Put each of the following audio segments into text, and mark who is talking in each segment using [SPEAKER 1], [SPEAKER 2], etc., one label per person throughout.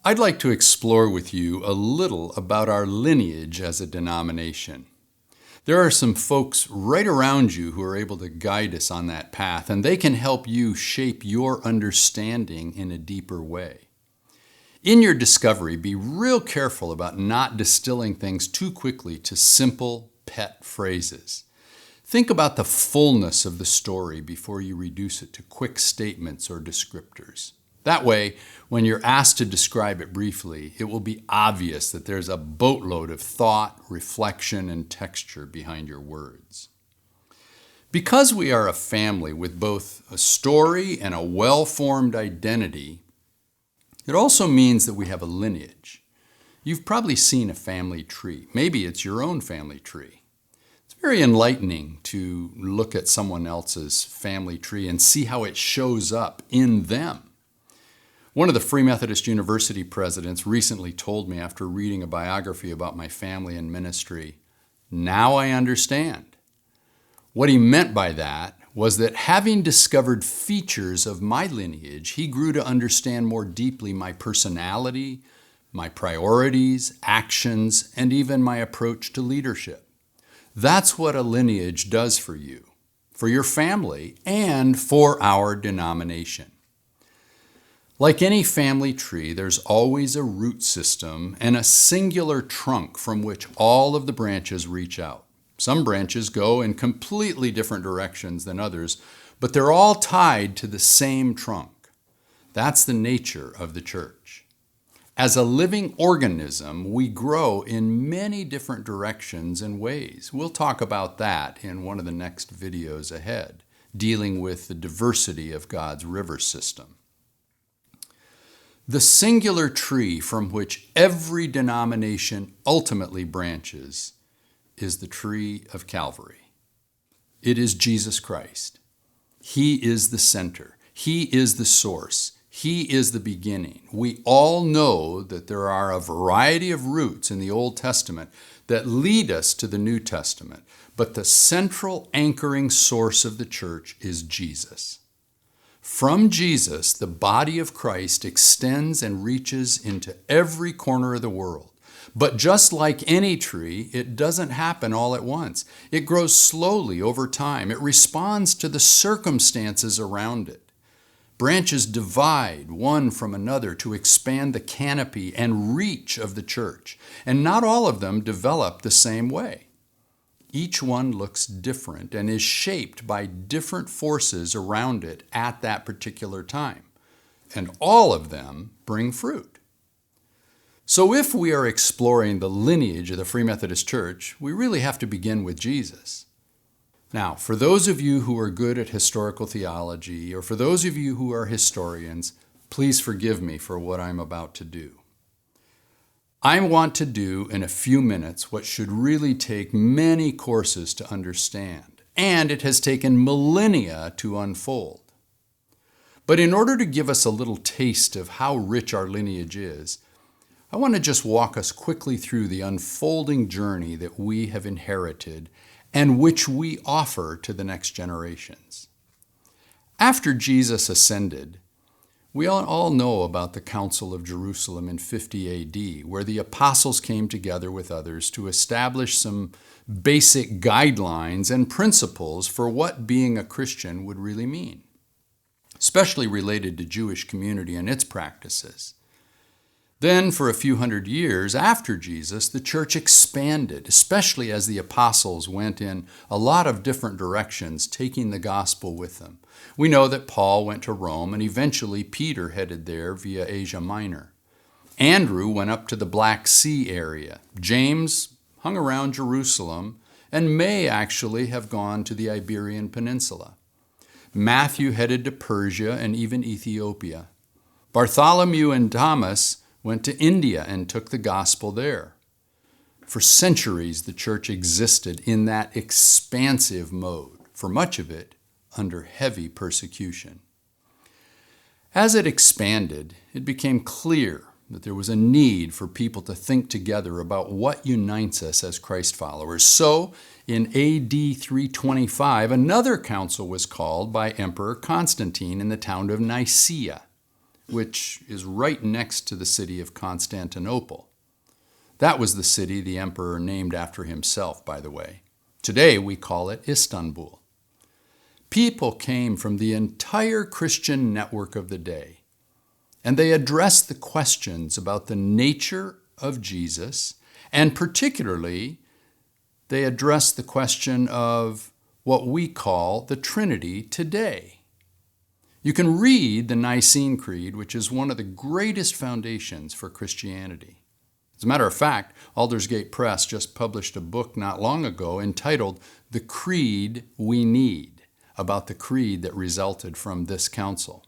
[SPEAKER 1] I'd like to explore with you a little about our lineage as a denomination. There are some folks right around you who are able to guide us on that path, and they can help you shape your understanding in a deeper way. In your discovery, be real careful about not distilling things too quickly to simple, pet phrases. Think about the fullness of the story before you reduce it to quick statements or descriptors. That way, when you're asked to describe it briefly, it will be obvious that there's a boatload of thought, reflection, and texture behind your words. Because we are a family with both a story and a well-formed identity, it also means that we have a lineage. You've probably seen a family tree. Maybe it's your own family tree. It's very enlightening to look at someone else's family tree and see how it shows up in them. One of the Free Methodist University presidents recently told me after reading a biography about my family and ministry, "Now I understand." What he meant by that was that having discovered features of my lineage, he grew to understand more deeply my personality, my priorities, actions, and even my approach to leadership. That's what a lineage does for you, for your family, and for our denomination. Like any family tree, there's always a root system and a singular trunk from which all of the branches reach out. Some branches go in completely different directions than others, but they're all tied to the same trunk. That's the nature of the church. As a living organism, we grow in many different directions and ways. We'll talk about that in one of the next videos ahead, dealing with the diversity of God's river system. The singular tree from which every denomination ultimately branches is the tree of Calvary. It is Jesus Christ. He is the center. He is the source. He is the beginning. We all know that there are a variety of roots in the Old Testament that lead us to the New Testament, but the central anchoring source of the church is Jesus. From Jesus, the body of Christ extends and reaches into every corner of the world. But just like any tree, it doesn't happen all at once. It grows slowly over time. It responds to the circumstances around it. Branches divide one from another to expand the canopy and reach of the church. And not all of them develop the same way. Each one looks different and is shaped by different forces around it at that particular time. And all of them bring fruit. So if we are exploring the lineage of the Free Methodist Church, we really have to begin with Jesus. Now, for those of you who are good at historical theology, or for those of you who are historians, please forgive me for what I'm about to do. I want to do in a few minutes what should really take many courses to understand, and it has taken millennia to unfold. But in order to give us a little taste of how rich our lineage is, I want to just walk us quickly through the unfolding journey that we have inherited and which we offer to the next generations. After Jesus ascended, we all know about the Council of Jerusalem in 50 AD, where the apostles came together with others to establish some basic guidelines and principles for what being a Christian would really mean, especially related to Jewish community and its practices. Then, for a few hundred years after Jesus, the church expanded, especially as the apostles went in a lot of different directions, taking the gospel with them. We know that Paul went to Rome, and eventually Peter headed there via Asia Minor. Andrew went up to the Black Sea area. James hung around Jerusalem and may actually have gone to the Iberian Peninsula. Matthew headed to Persia and even Ethiopia. Bartholomew and Thomas went to India and took the gospel there. For centuries, the church existed in that expansive mode, for much of it under heavy persecution. As it expanded, it became clear that there was a need for people to think together about what unites us as Christ followers. So, in AD 325, another council was called by Emperor Constantine in the town of Nicaea. which is right next to the city of Constantinople. That was the city the emperor named after himself, by the way. Today we call it Istanbul. People came from the entire Christian network of the day, and they addressed the questions about the nature of Jesus, and particularly, they addressed the question of what we call the Trinity today. You can read the Nicene Creed, which is one of the greatest foundations for Christianity. As a matter of fact, Aldersgate Press just published a book not long ago entitled The Creed We Need, about the creed that resulted from this council.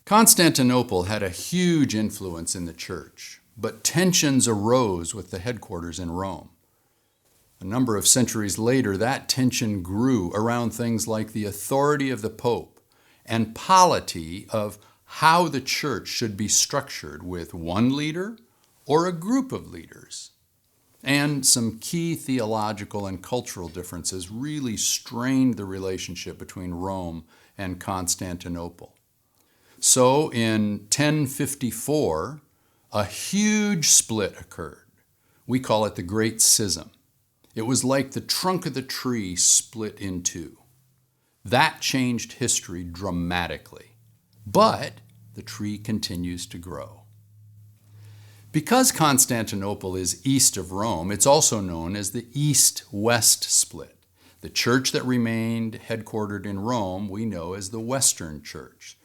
[SPEAKER 1] Constantinople had a huge influence in the church, but tensions arose with the headquarters in Rome. A number of centuries later, that tension grew around things like the authority of the Pope and polity of how the church should be structured with one leader or a group of leaders. And some key theological and cultural differences really strained the relationship between Rome and Constantinople. So in 1054, a huge split occurred. We call it the Great Schism. It was like the trunk of the tree split in two. That changed history dramatically, but the tree continues to grow. Because Constantinople is east of Rome, it's also known as the East-West split. The church that remained headquartered in Rome we know as the Western Church,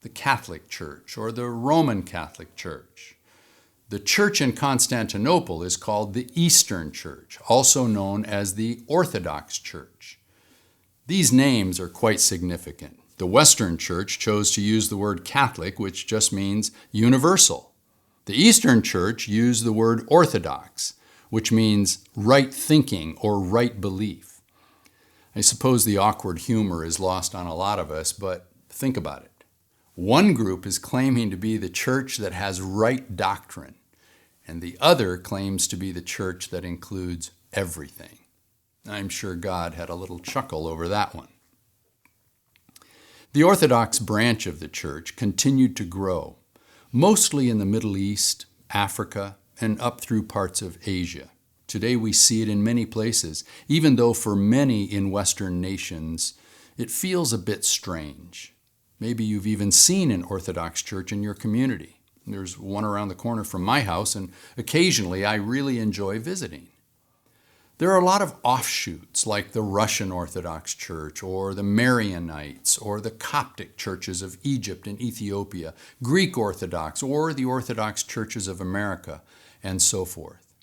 [SPEAKER 1] the Catholic Church, or the Roman Catholic Church. The church in Constantinople is called the Eastern Church, also known as the Orthodox Church. These names are quite significant. The Western Church chose to use the word Catholic, which just means universal. The Eastern Church used the word Orthodox, which means right thinking or right belief. I suppose the awkward humor is lost on a lot of us, but think about it. One group is claiming to be the church that has right doctrine, and the other claims to be the church that includes everything. I'm sure God had a little chuckle over that one. The Orthodox branch of the church continued to grow, mostly in the Middle East, Africa, and up through parts of Asia. Today we see it in many places, even though for many in Western nations it feels a bit strange. Maybe you've even seen an Orthodox church in your community. There's one around the corner from my house, and occasionally I really enjoy visiting. There are a lot of offshoots like the Russian Orthodox Church or the Marianites or the Coptic churches of Egypt and Ethiopia, Greek Orthodox or the Orthodox churches of America, and so forth.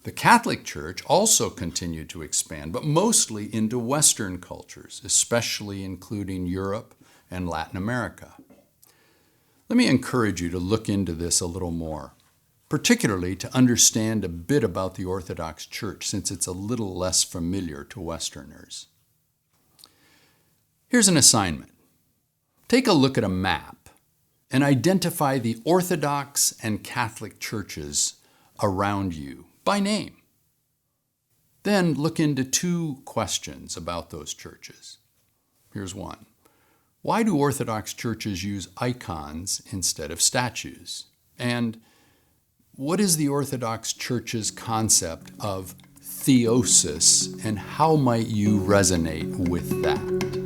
[SPEAKER 1] The Catholic Church also continued to expand, but mostly into Western cultures, especially including Europe and Latin America. Let me encourage you to look into this a little more, particularly to understand a bit about the Orthodox Church, since it's a little less familiar to Westerners. Here's an assignment. Take a look at a map and identify the Orthodox and Catholic churches around you by name. Then look into two questions about those churches. Here's one. Why do Orthodox churches use icons instead of statues? And what is the Orthodox Church's concept of theosis, and how might you resonate with that?